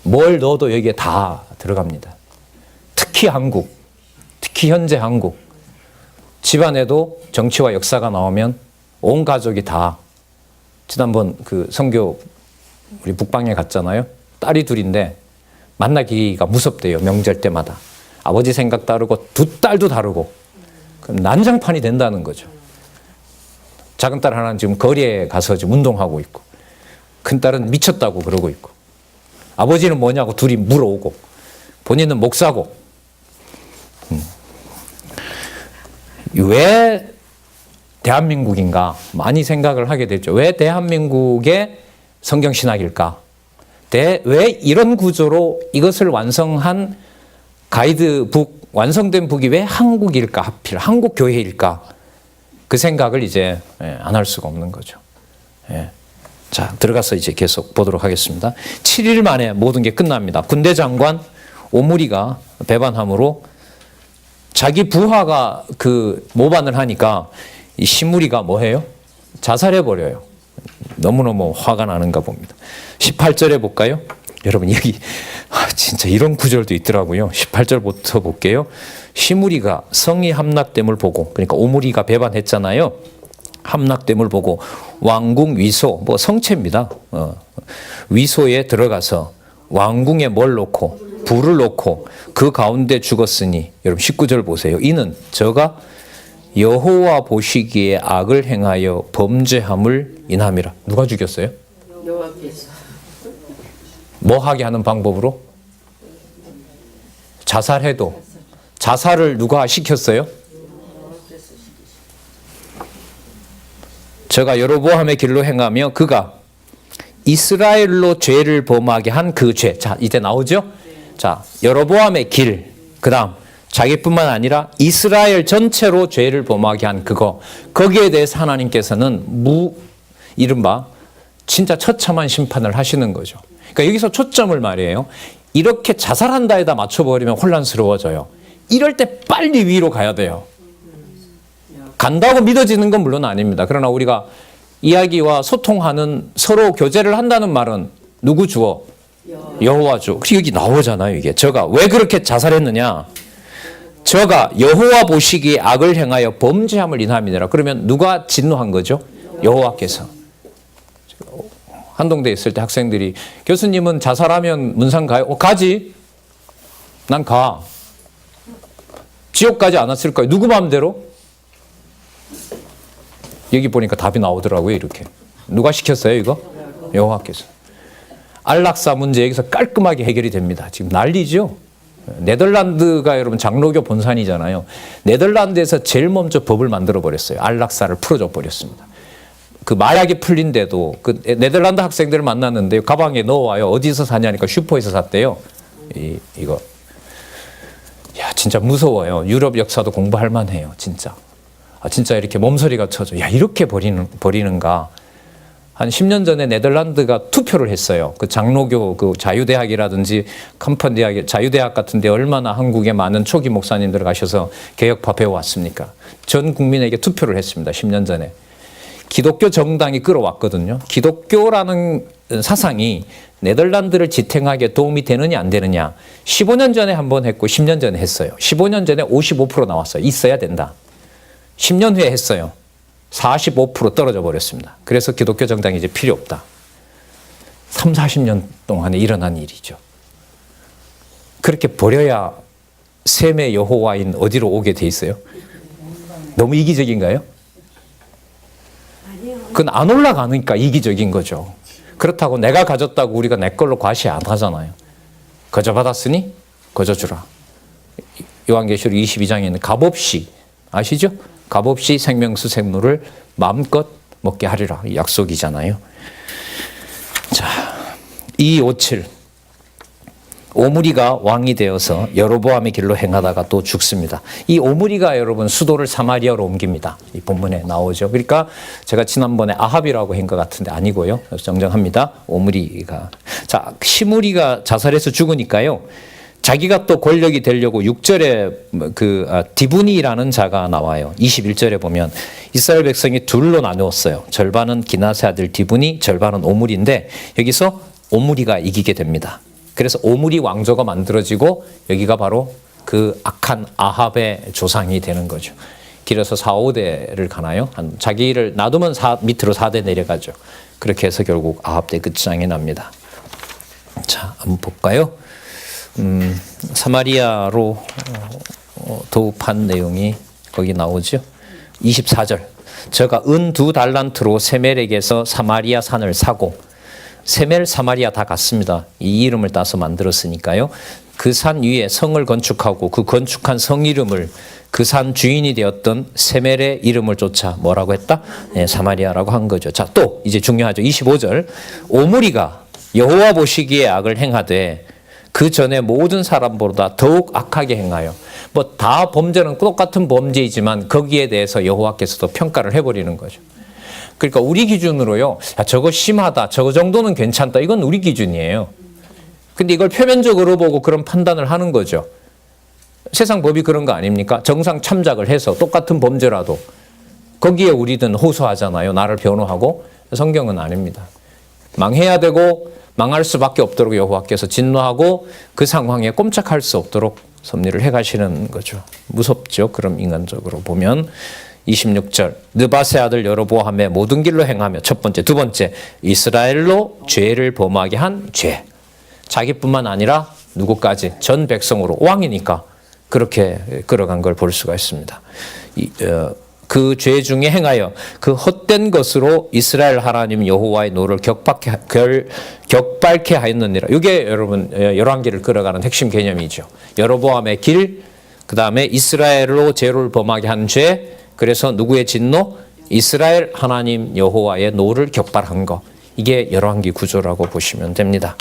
뭘 넣어도 여기에 다 들어갑니다. 특히 한국, 특히 현재 한국. 집안에도 정치와 역사가 나오면 온 가족이 다, 지난번 그 선교 우리 북방에 갔잖아요. 딸이 둘인데 만나기가 무섭대요. 명절 때마다. 아버지 생각 다르고 두 딸도 다르고 그럼 난장판이 된다는 거죠. 작은 딸 하나는 지금 거리에 가서 지금 운동하고 있고 큰 딸은 미쳤다고 그러고 있고 아버지는 뭐냐고 둘이 물어오고 본인은 목사고 왜 대한민국인가 많이 생각을 하게 됐죠. 왜 대한민국의 성경신학일까? 왜 이런 구조로 이것을 완성한 가이드북, 완성된 북이 왜 한국일까? 하필 한국교회일까? 그 생각을 이제 안 할 수가 없는 거죠. 자, 들어가서 이제 계속 보도록 하겠습니다. 7일 만에 모든 게 끝납니다. 군대 장관 오므리가 배반함으로 자기 부하가 그 모반을 하니까 이 시므리가 뭐 해요? 자살해 버려요. 너무너무 화가 나는가 봅니다. 18절에 볼까요? 여러분 여기 진짜 이런 구절도 있더라고요. 18절부터 볼게요. 시므리가 성이 함락됨을 보고, 그러니까 오므리가 배반했잖아요. 함락됨을 보고 왕궁 위소, 뭐 성체입니다. 위소에 들어가서 왕궁에 뭘 놓고 불을 놓고 그 가운데 죽었으니, 여러분 19절 보세요. 이는 저가 여호와 보시기에 악을 행하여 범죄함을 인함이라. 누가 죽였어요? 여호와께서. 뭐 하게 하는 방법으로? 자살해도. 자살을 누가 시켰어요? 저가 여로보암의 길로 행하며 그가 이스라엘로 죄를 범하게 한 그 죄. 자, 이제 나오죠? 자, 여로보암의 길. 그다음 자기뿐만 아니라 이스라엘 전체로 죄를 범하게 한 그거. 거기에 대해서 하나님께서는 이른바 진짜 처참한 심판을 하시는 거죠. 그러니까 여기서 초점을 말이에요. 이렇게 자살한다에다 맞춰버리면 혼란스러워져요. 이럴 때 빨리 위로 가야 돼요. 간다고 믿어지는 건 물론 아닙니다. 그러나 우리가 이야기와 소통하는, 서로 교제를 한다는 말은 누구 주어? 여호와 주. 여기 나오잖아요. 이게 저가 왜 그렇게 자살했느냐? 저가 여호와 보시기에 악을 행하여 범죄함을 인함이니라. 그러면 누가 진노한 거죠? 여호와께서. 한동대에 있을 때 학생들이 교수님은 자살하면 문상 가요? 가지. 난 가. 지옥 가지 않았을 거예요. 누구 마음대로? 여기 보니까 답이 나오더라고요. 이렇게. 누가 시켰어요 이거? 여호와께서. 안락사 문제 여기서 깔끔하게 해결이 됩니다. 지금 난리죠. 네덜란드가 여러분 장로교 본산이잖아요. 네덜란드에서 제일 먼저 법을 만들어 버렸어요. 안락사를 풀어줘 버렸습니다. 그 마약이 풀린데도 그 네덜란드 학생들을 만났는데 가방에 넣어와요. 어디서 사냐니까 슈퍼에서 샀대요. 이거. 야, 진짜 무서워요. 유럽 역사도 공부할 만해요. 진짜. 진짜 이렇게 몸서리가 쳐져. 야, 이렇게 버리는가. 한 10년 전에 네덜란드가 투표를 했어요. 그 장로교 그 자유대학이라든지 컴펀대학, 자유대학 같은 데 얼마나 한국에 많은 초기 목사님들 가셔서 개혁파 배워왔습니까? 전 국민에게 투표를 했습니다. 10년 전에. 기독교 정당이 끌어왔거든요. 기독교라는 사상이 네덜란드를 지탱하기에 도움이 되느냐 안 되느냐. 15년 전에 한번 했고 10년 전에 했어요. 15년 전에 55% 나왔어요. 있어야 된다. 10년 후에 했어요. 45% 떨어져 버렸습니다. 그래서 기독교 정당이 이제 필요 없다. 3, 40년 동안에 일어난 일이죠. 그렇게 버려야 셈의 여호와인 어디로 오게 돼 있어요? 너무 이기적인가요? 그건 안 올라가니까 이기적인 거죠. 그렇다고 내가 가졌다고 우리가 내 걸로 과시 안 하잖아요. 거저 받았으니 거저 주라. 요한계시록 22장에 있는 값없이, 아시죠? 값없이 생명수 생물을 마음껏 먹게 하리라. 약속이잖아요. 자, 257. 오므리가 왕이 되어서 여로보암의 길로 행하다가 또 죽습니다. 이 오므리가 여러분 수도를 사마리아로 옮깁니다. 이 본문에 나오죠. 그러니까 제가 지난번에 아합이라고 한 것 같은데 아니고요. 정정합니다. 오므리가. 자, 시므리가 자살해서 죽으니까요. 자기가 또 권력이 되려고 6절에 디브니라는 자가 나와요. 21절에 보면 이스라엘 백성이 둘로 나누었어요. 절반은 기나세 아들 디브니, 절반은 오므리인데 여기서 오므리가 이기게 됩니다. 그래서 오므리 왕조가 만들어지고 여기가 바로 그 악한 아합의 조상이 되는 거죠. 길어서 4, 5대를 가나요? 자기를 놔두면 밑으로 4대 내려가죠. 그렇게 해서 결국 아합 때 끝장이 납니다. 자, 한번 볼까요? 사마리아로 도읍한 내용이 거기 나오죠. 24절. 저가 은 2달란트로 세멜에게서 사마리아 산을 사고, 세멜 사마리아 다 같습니다. 이 이름을 따서 만들었으니까요. 그 산 위에 성을 건축하고 그 건축한 성 이름을 그 산 주인이 되었던 세멜의 이름을 쫓아 뭐라고 했다? 네, 사마리아라고 한 거죠. 자, 또 이제 중요하죠. 25절. 오므리가 여호와 보시기에 악을 행하되 그 전에 모든 사람보다 더욱 악하게 행하여, 뭐 다 범죄는 똑같은 범죄이지만 거기에 대해서 여호와께서도 평가를 해버리는 거죠. 그러니까 우리 기준으로요, 야, 저거 심하다, 저거 정도는 괜찮다, 이건 우리 기준이에요. 근데 이걸 표면적으로 보고 그런 판단을 하는 거죠. 세상 법이 그런 거 아닙니까? 정상 참작을 해서 똑같은 범죄라도 거기에 우리는 호소하잖아요. 나를 변호하고. 성경은 아닙니다. 망해야 되고 망할 수밖에 없도록 여호와께서 진노하고 그 상황에 꼼짝할 수 없도록 섭리를 해가시는 거죠. 무섭죠. 그럼 인간적으로 보면 26절. 느바세 아들 여로보암의 모든 길로 행하며, 첫 번째, 두 번째, 이스라엘로 죄를 범하게 한 죄. 자기뿐만 아니라 누구까지? 전 백성으로, 왕이니까 그렇게 끌어간 걸 볼 수가 있습니다. 그 죄 중에 행하여 그 헛된 것으로 이스라엘 하나님 여호와의 노를 격발케 하였느니라. 이게 여러분 열왕기를 끌어가는 핵심 개념이죠. 여로보암의 길, 그 다음에 이스라엘로 죄를 범하게 한 죄, 그래서 누구의 진노? 이스라엘 하나님 여호와의 노를 격발한 거. 이게 열왕기 구조라고 보시면 됩니다.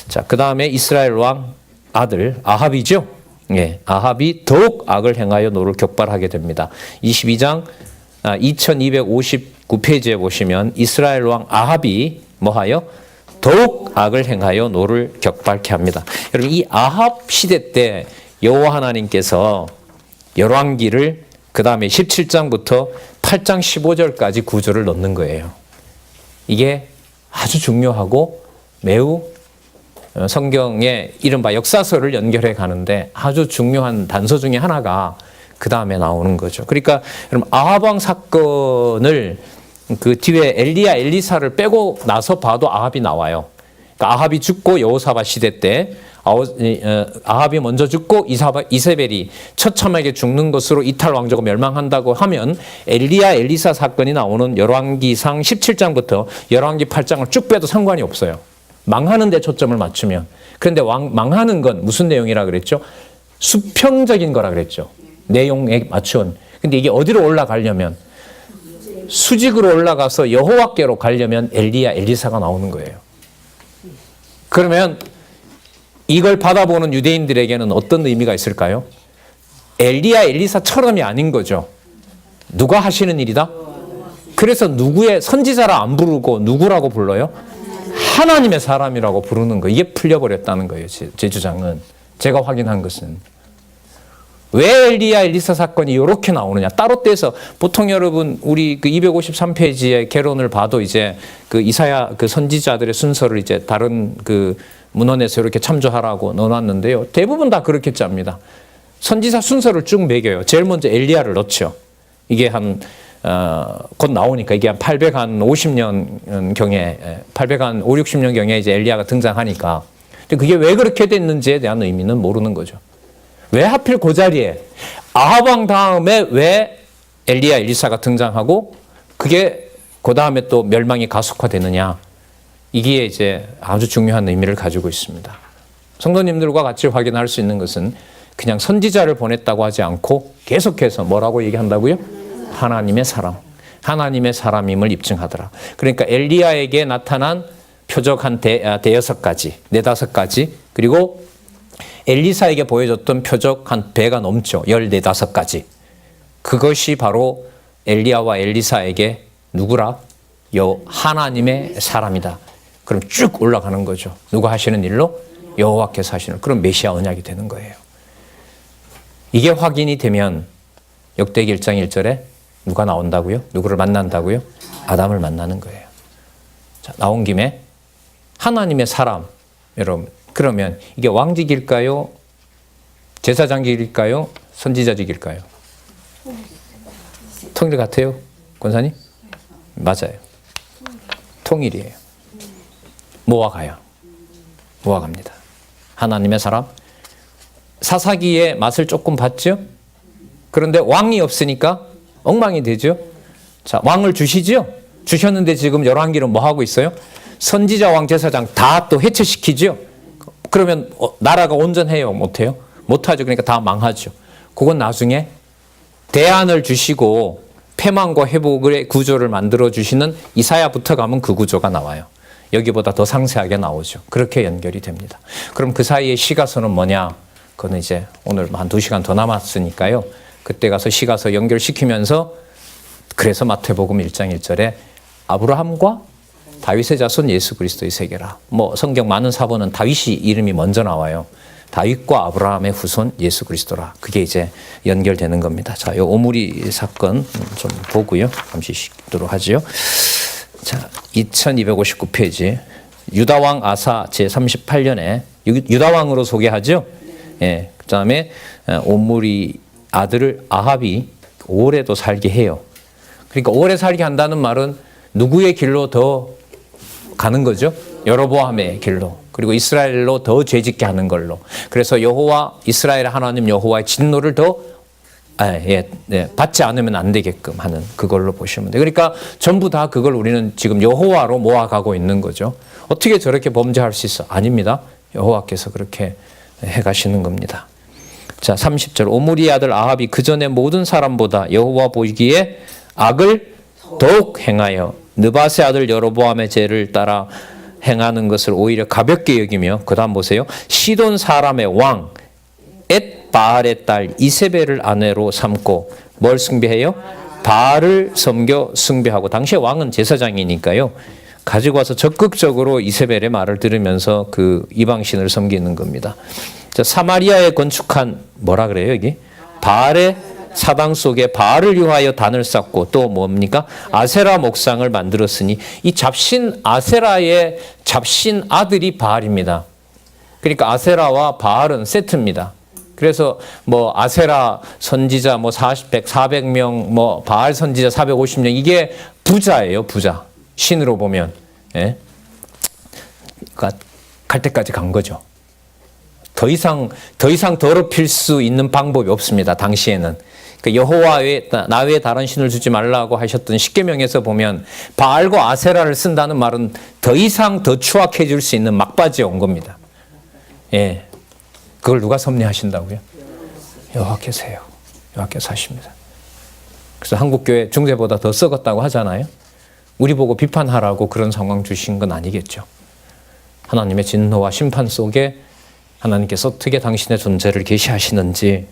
자, 그 다음에 이스라엘 왕 아들 아합이죠. 예, 아합이 더욱 악을 행하여 노를 격발하게 됩니다. 22장 2259페이지에 보시면 이스라엘 왕 아합이 뭐하여? 더욱 악을 행하여 노를 격발케 합니다. 여러분, 이 아합 시대 때 여호와 하나님께서 열왕기를 그 다음에 17장부터 8장 15절까지 구조를 넣는 거예요. 이게 아주 중요하고 매우 성경의 이른바 역사서를 연결해 가는데 아주 중요한 단서 중에 하나가 그 다음에 나오는 거죠. 그러니까 여러분, 아합 왕 사건을 그 뒤에 엘리야 엘리사를 빼고 나서 봐도 아합이 나와요. 그러니까 아합이 죽고 여호사밧 시대 때 아합이 먼저 죽고 이세벨이 처참하게 죽는 것으로 이탈 왕조가 멸망한다고 하면 엘리야 엘리사 사건이 나오는 열왕기상 17장부터 열왕기 8장을 쭉 빼도 상관이 없어요. 망하는 데 초점을 맞추면. 그런데 망하는 건 무슨 내용이라 그랬죠? 수평적인 거라 그랬죠. 내용에 맞춘. 근데 이게 어디로 올라가려면 수직으로 올라가서 여호와께로 가려면 엘리야 엘리사가 나오는 거예요. 그러면 이걸 받아보는 유대인들에게는 어떤 의미가 있을까요? 엘리야 엘리사처럼이 아닌 거죠. 누가 하시는 일이다? 그래서 누구의 선지자라 안 부르고 누구라고 불러요? 하나님의 사람이라고 부르는 거. 이게 풀려버렸다는 거예요. 제 주장은. 제가 확인한 것은. 왜 엘리야 엘리사 사건이 이렇게 나오느냐. 따로 떼서 보통 여러분 우리 그 253페이지의 개론을 봐도 이제 그 이사야 그 선지자들의 순서를 이제 다른 그 문헌에서 이렇게 참조하라고 넣어놨는데요. 대부분 다 그렇게 짭니다. 선지자 순서를 쭉 매겨요. 제일 먼저 엘리야를 넣죠. 이게 곧 나오니까 이게 한 850년 경에, 60년 경에 이제 엘리야가 등장하니까. 근데 그게 왜 그렇게 됐는지에 대한 의미는 모르는 거죠. 왜 하필 그 자리에 아합 왕 다음에 왜 엘리야 엘리사가 등장하고 그게 그 다음에 또 멸망이 가속화되느냐. 이게 이제 아주 중요한 의미를 가지고 있습니다. 성도님들과 같이 확인할 수 있는 것은 그냥 선지자를 보냈다고 하지 않고 계속해서 뭐라고 얘기한다고요? 하나님의 사람. 하나님의 사람임을 입증하더라. 그러니까 엘리야에게 나타난 표적 한 대여섯 가지, 네다섯 가지, 그리고 엘리사에게 보여줬던 표적 한 배가 넘죠. 14가지. 그것이 바로 엘리야와 엘리사에게 누구라? 하나님의 사람이다. 그럼 쭉 올라가는 거죠. 누가 하시는 일로? 여호와께서 하시는. 그럼 메시아 언약이 되는 거예요. 이게 확인이 되면 역대기 1장 1절에 누가 나온다고요? 누구를 만난다고요? 아담을 만나는 거예요. 자, 나온 김에 하나님의 사람, 여러분, 그러면 이게 왕직일까요? 제사장직일까요? 선지자직일까요? 통일 같아요? 권사님? 맞아요. 통일이에요. 모아가요. 모아갑니다. 하나님의 사람, 사사기의 맛을 조금 봤죠? 그런데 왕이 없으니까 엉망이 되죠? 자, 왕을 주시죠? 주셨는데 지금 열왕기는 뭐 하고 있어요? 선지자, 왕, 제사장 다 또 해체시키죠? 그러면 나라가 온전해요? 못해요? 못하죠. 그러니까 다 망하죠. 그건 나중에 대안을 주시고 패망과 회복의 구조를 만들어 주시는 이사야부터 가면 그 구조가 나와요. 여기보다 더 상세하게 나오죠. 그렇게 연결이 됩니다. 그럼 그 사이에 시가서는 뭐냐? 그거는 이제 오늘 한 2시간 더 남았으니까요. 그때 가서 시가서 연결시키면서 그래서 마태복음 1장 1절에 아브라함과 다윗의 자손 예수 그리스도의 세계라. 뭐 성경 많은 사본은 다윗이 이름이 먼저 나와요. 다윗과 아브라함의 후손 예수 그리스도라. 그게 이제 연결되는 겁니다. 자, 요 오므리 사건 좀 보고요. 잠시 쉬도록 하죠. 자, 2259페이지. 유다왕 아사 제38년에 유다왕으로 소개하죠. 예. 그다음에 오므리 아들을 아합이 오래도 살게 해요. 그러니까 오래 살게 한다는 말은 누구의 길로 더 가는 거죠? 여로보암의 길로. 그리고 이스라엘로 더 죄짓게 하는 걸로. 그래서 여호와 이스라엘 하나님 여호와의 진노를 더 받지 않으면 안 되게끔 하는 그걸로 보시면 돼요. 그러니까 전부 다 그걸 우리는 지금 여호와로 모아가고 있는 거죠. 어떻게 저렇게 범죄할 수 있어? 아닙니다. 여호와께서 그렇게 해가시는 겁니다. 자, 30절. 오므리 아들 아합이 그 전에 모든 사람보다 여호와 보기에 악을 더욱 행하여 느바세 아들 여로보암의 죄를 따라 행하는 것을 오히려 가볍게 여기며, 그 다음 보세요. 시돈 사람의 왕 엣바알의 딸 이세벨을 아내로 삼고 뭘 숭배해요? 바알을 섬겨 숭배하고, 당시에 왕은 제사장이니까요. 가지고 와서 적극적으로 이세벨의 말을 들으면서 그 이방신을 섬기는 겁니다. 자, 사마리아에 건축한 뭐라 그래요 여기? 바알의 사당 속에 바알을 위하여 단을 쌓고 또 뭡니까? 아세라 목상을 만들었으니, 이 잡신 아세라의 잡신 아들이 바알입니다. 그러니까 아세라와 바알은 세트입니다. 그래서 뭐 아세라 선지자 뭐 400명, 뭐 바알 선지자 450명, 이게 부자예요, 부자. 신으로 보면. 예? 그러니까 갈 때까지 간 거죠. 더 이상 더럽힐 수 있는 방법이 없습니다. 당시에는. 그 여호와 나 외에 다른 신을 주지 말라고 하셨던 십계명에서 보면 바알과 아세라를 쓴다는 말은 더 이상 더 추악해질 수 있는 막바지에 온 겁니다. 예, 그걸 누가 섭리하신다고요? 여호와께서 해요. 여호와께서 하십니다. 그래서 한국교회 중세보다 더 썩었다고 하잖아요. 우리 보고 비판하라고 그런 상황 주신 건 아니겠죠. 하나님의 진노와 심판 속에 하나님께서 어떻게 당신의 존재를 계시하시는지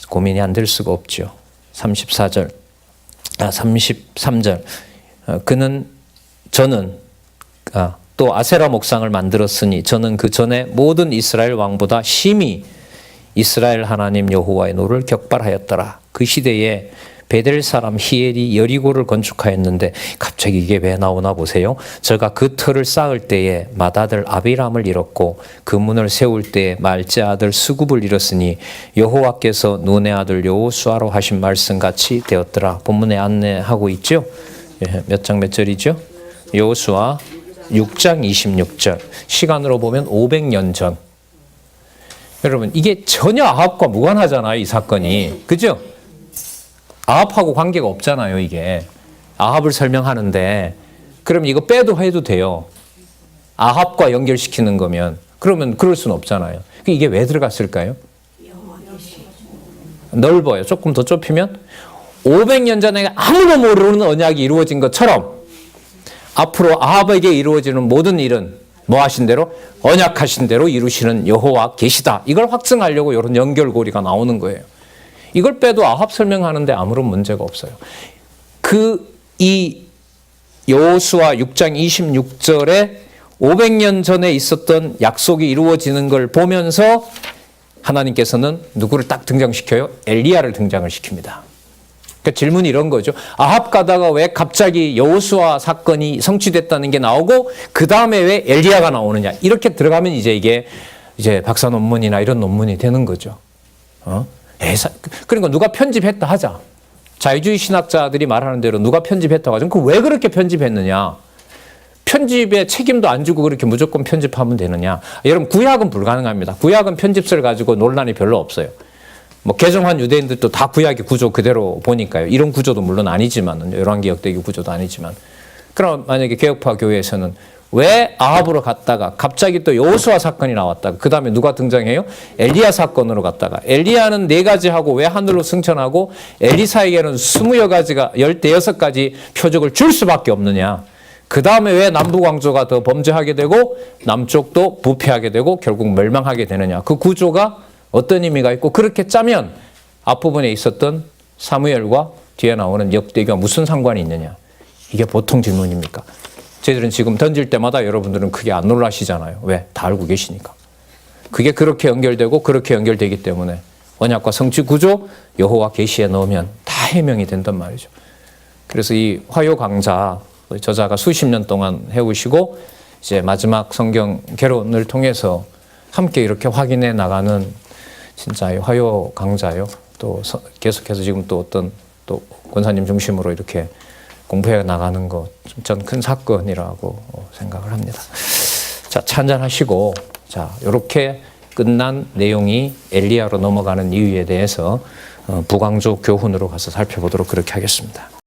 고민이 안 될 수가 없죠. 33절. 저는 또 아세라 목상을 만들었으니 저는 그 전에 모든 이스라엘 왕보다 심히 이스라엘 하나님 여호와의 노를 격발하였더라. 그 시대에 베델 사람 히엘이 여리고를 건축하였는데, 갑자기 이게 왜 나오나 보세요. 저가 그 터를 쌓을 때에 맏아들 아비람을 잃었고 그 문을 세울 때에 말제 아들 수굽을 잃었으니 여호와께서 눈의 아들 여호수아로 하신 말씀같이 되었더라. 본문에 안내하고 있죠. 몇 장 몇 절이죠? 여호수아 6장 26절. 시간으로 보면 500년 전. 여러분, 이게 전혀 아합과 무관하잖아요, 이 사건이. 그죠? 아합하고 관계가 없잖아요, 이게. 아합을 설명하는데, 그럼 이거 빼도 해도 돼요. 아합과 연결시키는 거면. 그러면 그럴 수는 없잖아요. 이게 왜 들어갔을까요? 넓어요. 조금 더 좁히면 500년 전에 아무도 모르는 언약이 이루어진 것처럼 앞으로 아합에게 이루어지는 모든 일은 뭐 하신 대로? 언약하신 대로 이루시는 여호와 계시다. 이걸 확증하려고 이런 연결고리가 나오는 거예요. 이걸 빼도 아합 설명하는데 아무런 문제가 없어요. 이 여호수아 6장 26절에 500년 전에 있었던 약속이 이루어지는 걸 보면서 하나님께서는 누구를 딱 등장시켜요? 엘리야를 등장을 시킵니다. 그러니까 질문이 이런 거죠. 아합 가다가 왜 갑자기 여호수아 사건이 성취됐다는 게 나오고 그 다음에 왜 엘리야가 나오느냐. 이렇게 들어가면 이게 박사 논문이나 이런 논문이 되는 거죠. 그러니까 누가 편집했다 하자. 자유주의 신학자들이 말하는 대로 누가 편집했다고 하죠. 그 왜 그렇게 편집했느냐. 편집에 책임도 안 지고 그렇게 무조건 편집하면 되느냐? 여러분 구약은 불가능합니다. 구약은 편집서를 가지고 논란이 별로 없어요. 뭐 개정한 유대인들도 다 구약의 구조 그대로 보니까요. 이런 구조도 물론 아니지만은 열왕기역대기 구조도 아니지만 그럼 만약에 개혁파 교회에서는 왜 아합으로 갔다가 갑자기 또 여호수아 사건이 나왔다가 그 다음에 누가 등장해요? 엘리야 사건으로 갔다가 엘리야는 4가지 하고 왜 하늘로 승천하고 엘리사에게는 20여 가지가 16가지 표적을 줄 수밖에 없느냐? 그 다음에 왜 남북왕조가 더 범죄하게 되고 남쪽도 부패하게 되고 결국 멸망하게 되느냐? 그 구조가 어떤 의미가 있고 그렇게 짜면 앞부분에 있었던 사무엘과 뒤에 나오는 역대기와 무슨 상관이 있느냐? 이게 보통 질문입니까? 저희들은 지금 던질 때마다 여러분들은 크게 안 놀라시잖아요. 왜? 다 알고 계시니까. 그게 그렇게 연결되고 그렇게 연결되기 때문에 언약과 성취 구조, 여호와 계시에 넣으면 다 해명이 된단 말이죠. 그래서 이 화요 강좌 저자가 수십 년 동안 해오시고 이제 마지막 성경 개론을 통해서 함께 이렇게 확인해 나가는 진짜 화요 강좌요. 또 계속해서 지금 또 어떤 또 권사님 중심으로 이렇게 공부해 나가는 것 전 큰 사건이라고 생각을 합니다. 자, 찬잔하시고 자, 이렇게 끝난 내용이 엘리야로 넘어가는 이유에 대해서 북왕조 교훈으로 가서 살펴보도록 그렇게 하겠습니다.